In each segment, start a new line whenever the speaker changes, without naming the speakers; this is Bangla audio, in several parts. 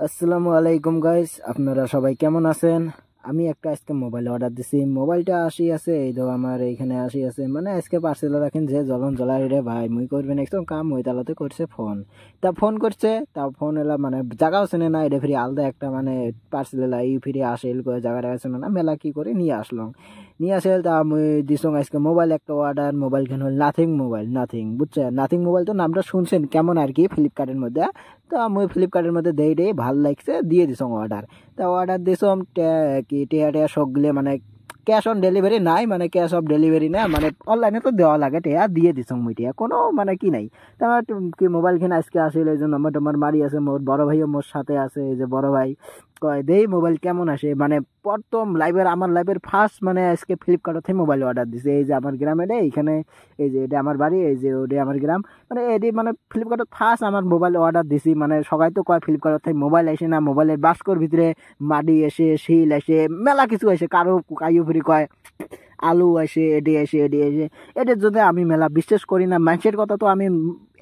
আসসালামু আলাইকুম গাইস, আপনারা সবাই কেমন আছেন? আমি একটা আজকে মোবাইল অর্ডার দিছি। মোবাইলটা আসি আছে, এই তো আমার এইখানে আসি আছে। মানে আজকে পার্সেল রাখেন যে জ্বলন জ্বলাই রে ভাই, মুই করবেন একদম কাম ওই তালাতে করছে ফোন। তা ফোন করছে, তা ফোন এলা মানে জায়গাও চেনে না, এটা ফিরে আলাদা একটা মানে পার্সেল এলা এই ফিরে আসেল করে জায়গাটা চেনে না, মেলা কি করে নিয়ে আসলাম। নিয়ে আসেল তা মুই দিছং আজকে মোবাইল একটা অর্ডার। মোবাইল কেন হল নাথিং মোবাইল, নাথিং, বুঝছেন? নাথিং মোবাইল তো নামটা শুনছেন কেমন আর কি ফ্লিপকার্টের মধ্যে। তা মুই ফ্লিপকার্টের মধ্যে দেই ভাল লাগছে, দিয়ে দিছং অর্ডার। তা অর্ডার দিছম কি টিয়া টিয়া সবগুলো মানে ক্যাশ অন ডেলিভারি নাই, মানে ক্যাশ অফ ডেলিভারি না, মানে অনলাইনে তো দেওয়া লাগে, টিয়া দিয়ে দিছং মুই টিয়া কোনো মানে কি নাই। তা কি মোবাইল কিনে আজকে আসলে এই যে নম্বর টম্বর মারি আছে, মোর বড় ভাইও মোর সাথে আছে, এই যে বড় ভাই কয় দেই মোবাইল কেমন আসে। মানে প্রথম লাইভের আমার লাইভের ফার্স্ট মানে আজকে ফ্লিপকার্ট থেকে মোবাইল অর্ডার দিছে। এই যে আমার গ্রামে রে এইখানে, এই যে এটা আমার বাড়ি, এই যে ওটা আমার গ্রাম। মানে এটি মানে ফ্লিপকার্টত ফার্স্ট আমার মোবাইল অর্ডার দিছি। মানে সবাই তো কয় ফ্লিপকার্ট থেকে মোবাইল আসে না, মোবাইলের বাস্কর ভিতরে মাটি এসে শিল আসে মেলা কিছু আসে, কারো কাইও ফিরি কয় আলু আসে, এডি আসে, এডি আসে। এটার জন্য আমি মেলা বিশ্বাস করি না, মানুষের কথা তো আমি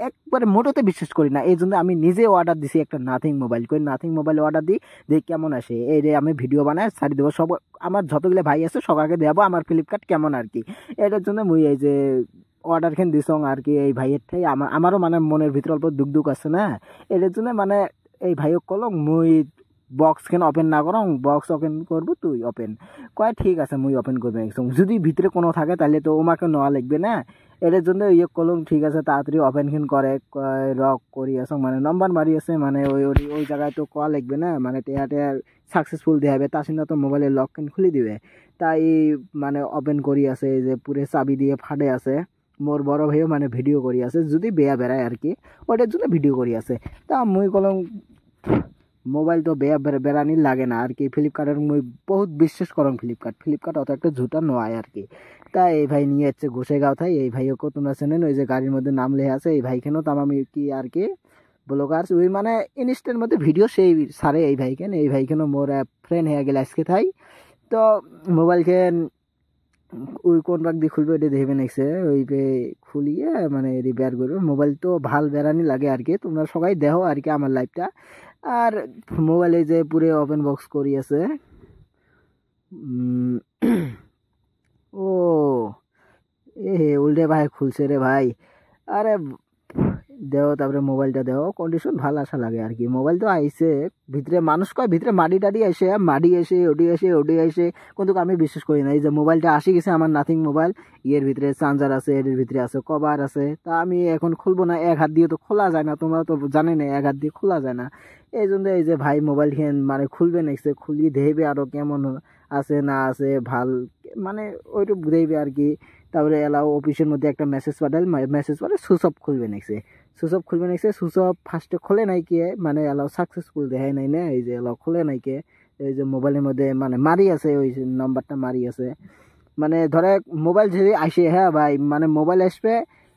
একবারে মোটোতে বিশ্বাস করি না। এই জন্য আমি নিজে অর্ডার দিছি একটা নাথিং মোবাইল, কই নাথিং মোবাইল অর্ডার দিই, দেখি কেমন আসে। এই রে আমি ভিডিও বানাই ছাড়ি দেবো, সব আমার যতগুলো ভাই আছে সবাইকে দেবো আমার ফ্লিপকার্ট কেমন আর কি। এটার জন্য মুই এই যে অর্ডার খেন দিছং আর কি এই ভাইয়ের ঠাই। আমারও মানে মনের ভিতরে অল্প দুঃখ দুঃখ আছে না, এটার জন্য মানে এই ভাইও কলম মুই বক্স কেন ওপেন না করং, বক্স ওপেন করবো তুই ওপেন। কয় ঠিক আছে মুই ওপেন করবো একদম, যদি ভিতরে কোনো থাকে তাহলে তো ওমাকে নেওয়া লাগবে না। এটার জন্য ইয়ে করলাম, ঠিক আছে তাড়াতাড়ি ওপেন খেন করে রক করি আসং, মানে নম্বর মারি আছে, মানে ওই ওই ওই জায়গায় তো কয়া লাগবে না, মানে টেয়া টেয়া সাকসেসফুল দিয়ে হবে, তার সঙ্গে তো মোবাইলের লক কেন খুলে দিবে। তাই মানে ওপেন করি আছে, এই যে পুরে চাবি দিয়ে ফাটে আছে। মোর বড় ভাইও মানে ভিডিও করি আছে, যদি বেয়া বেড়ায় আর কি, ওটার জন্য ভিডিও করি আছে। তা মুই কলম মোবাইল তো বেয়া বেড়ানি লাগে না আর কি। ফ্লিপকার্টের মুই বহুত বিশ্বাস করং, ফ্লিপকার্ট ফ্লিপকার্ট অত একটা ঝুটা নয় আর কি। তা এই ভাই নিয়ে যাচ্ছে গোসাইগাঁও থাই, এই ভাইও তোমরা চেনেন, ওই যে গাড়ির মধ্যে নাম লেখা আছে, এই ভাইখানেও তাম আমি কি আর কি ব্লগার ওই মানে ইনস্টার মধ্যে ভিডিও সেই সারে এই ভাইখান, এই ভাইখানেও মোর ফ্রেন্ড হয়ে গেলে আজকে থাই। তো মোবাইল খেন ওই কোন পাক দিয়ে খুলবে এটা দেখবে নেক্সে, ওই পে খুলিয়ে মানে রিপেয়ার করবে। মোবাইল তো ভাল বেড়ানি লাগে আর কি, তোমরা সবাই দেখো আর কি আমার লাইফটা। আর মোবাইলে যে পুরো ওপেন বক্স করি আছে। ও এ হে উল্টে ভাই খুলছে রে ভাই। আরে দেও, তারপরে মোবাইলটা দেও, কন্ডিশন ভালো আসা লাগে আর কি। মোবাইল তো আইসে ভিতরে, মানুষ কয় ভিতরে মাটি টাড়ি আসে, মাটি এসে ওডি আসে ওডি আসে, কিন্তু আমি বিশ্বাস করি না। এই যে মোবাইলটা আসি গেছে আমার নাথিং মোবাইল, এর ভিতরে চার্জার আছে, এর ভিতরে আছে কভার আছে। তা আমি এখন খুলবো না, এক হাত দিয়ে তো খোলা যায় না, তোমরা তো জানে না এক হাত দিয়ে খোলা যায় না। এই জন্য এই যে ভাই মোবাইল খেন মানে খুলবে নেক্সট, খুলিয়ে দেখবে আরো কেমন আছে না আছে ভাল, মানে ওইটুকু দেখবে আর কি। তারপরে এলাও অফিসের মধ্যে একটা মেসেজ পাঠাল, মেসেজ পাঠাল সুইচ অফ খুলবে নেক্সে, সুইচ অফ খুলবে নেক্সে, সুইচ অফ ফার্স্টে খোলে নাই কে, মানে এলাও সাকসেসফুল দেখায় নাই না, এই যে এলাও খোলে নাই কে। এই যে মোবাইলের মধ্যে মানে মারি আছে, ওই নাম্বারটা মারি আছে। মানে ধরে মোবাইল যদি আসে, হ্যাঁ ভাই, মানে মোবাইল আসবে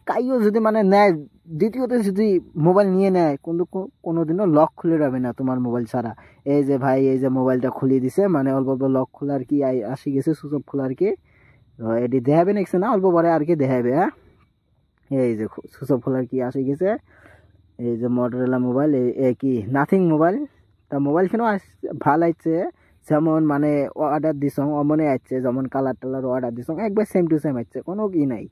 কাইও যদি মানে নেয়, দ্বিতীয়ত যদি মোবাইল নিয়ে নেয়, কিন্তু কোনোদিনও লক খুলে যাবে না তোমার মোবাইল ছাড়া। এই যে ভাই এই যে মোবাইলটা খুলিয়ে দিছে, মানে অল্প অল্প লক খোলার কি আসি গেছে, সুইচ অফ খোলার কি এটি দেখাবে নেক্সট না, অল্প পরে আর কি দেখাবে। হ্যাঁ এই যে সুইচ অফ খোলার কি আসি গেছে। এই যে মটোরোলা মোবাইল, কি নাথিং মোবাইল। তা মোবাইল কেন ভাল আসছে, যেমন মানে অর্ডার দিছং অমনে আসছে, যেমন কালার টালার অর্ডার দিছং একবার সেম টু সেম আসছে, কোনো কি নাই।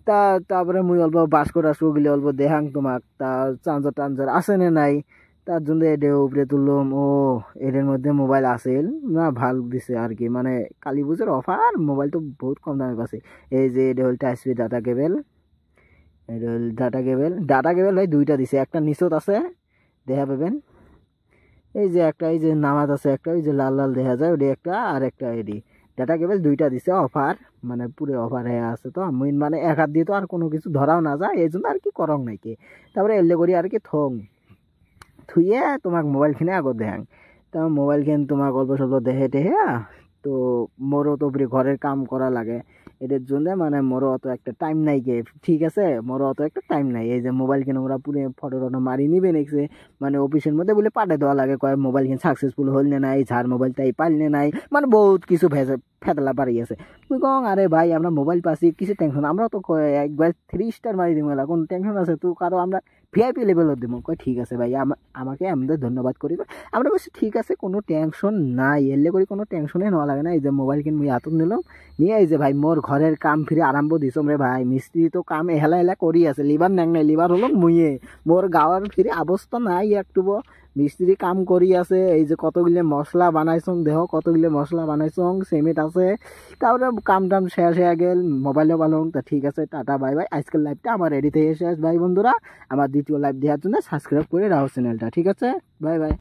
তা তারপরে মুই অল্প বাস্কো টাস্কো গেলে অল্প দেখাং তোমাক, তার চার্জার টার্জার আছে না নাই, তার জন্য এটা উপরে তুললাম। ও এটার মধ্যে মোবাইল আসেল না, ভাল দিছে আর কি, মানে কালী পুজোর অফার, মোবাইল তো বহুত কম দামে পাচ্ছে। এই যে এটা হল টাইপ সি ডাটা কেবল, এটা হল ডাটা কেবল, ডাটা কেবল ভাই দুইটা দিছে, একটা নিচত আছে দেখা পাবেন, এই যে একটা এই যে নামাজ আছে একটা, ওই যে লাল লাল দেখা যায় ওটি একটা, আর একটা এডি ডাটা কেবল দুইটা দিছে অফার, মানে পুরো অফার হয়ে আছে। তো আমি মানে এক হাত দিয়ে তো আর কোনো কিছু ধরাও না যায়, এই জন্য আর কি করং নাকি। তারপরে এলে করি আর কি থং থুইয়ে তোমাক মোবাইল কিনে আগত দেখাং। তা মোবাইল কিন তোমাক অল্প স্বল্প দেখে টেহে, তো মোরও তো ঘরের কাম করা লাগে, এটার জন্য মানে মোরও অত একটা টাইম নাই গে, ঠিক আছে, মোরও অত একটা টাইম নাই। এই যে মোবাইল কিনে ওরা পুরো ফটো টটো মারি নিবে নেক্সে, মানে অফিসের মধ্যে বলে পাঠিয়ে দেওয়া লাগে, কয় মোবাইল কিনে সাকসেসফুল হল না নাই, ঝাড় মোবাইলটাই পাইলে নাই, মানে বহুত কিছু ফেতলা পারি আছে। তুই কং আরে ভাই আমরা মোবাইল পাচ্ছি কিছু টেনশন, আমরা তো একবার 3 স্টার মারি দিব, কোন টেনশন আছে তো, কারো আমরা ভিআইপি লেভেলত দিব। কয় ঠিক আছে ভাই, আমাকে আমাদের ধন্যবাদ করি। আমরা বলছি ঠিক আছে, কোনো টেনশন নাই, এলে করে কোনো টেনশনে নেওয়া লাগে না। এই যে মোবাইল কিন মুই হাতত নিলাম, নিয়ে এই যে ভাই মোর ঘরের কাম ফিরে আরম্ভ দিছম রে ভাই। মিস্ত্রি তো কাম এহেলা এলা করি আছে, লিভার ন্যাং নাই, লিভার হলো মুইয়ে। মোর গাঁৱৰ ফিরে অবস্থা নাই একটুব, মিস্ত্রি কাম করি আছে। এই যে কতগুলো মশলা বানাইছং, দেহ কতগুলো মশলা বানাইছং, সিমেন্ট আছে। তারপরে কাম টাম শেষ হয়ে গেল, মোবাইলও পালং। তা ঠিক আছে, টাটা বাই বাই। আজকের লাইভটা আমার রেডি থেকে শেষ ভাই বন্ধুরা। আমার দ্বিতীয় লাইভ দেওয়ার জন্য সাবস্ক্রাইব করে রাখো চ্যানেলটা, ঠিক আছে, বাই বাই।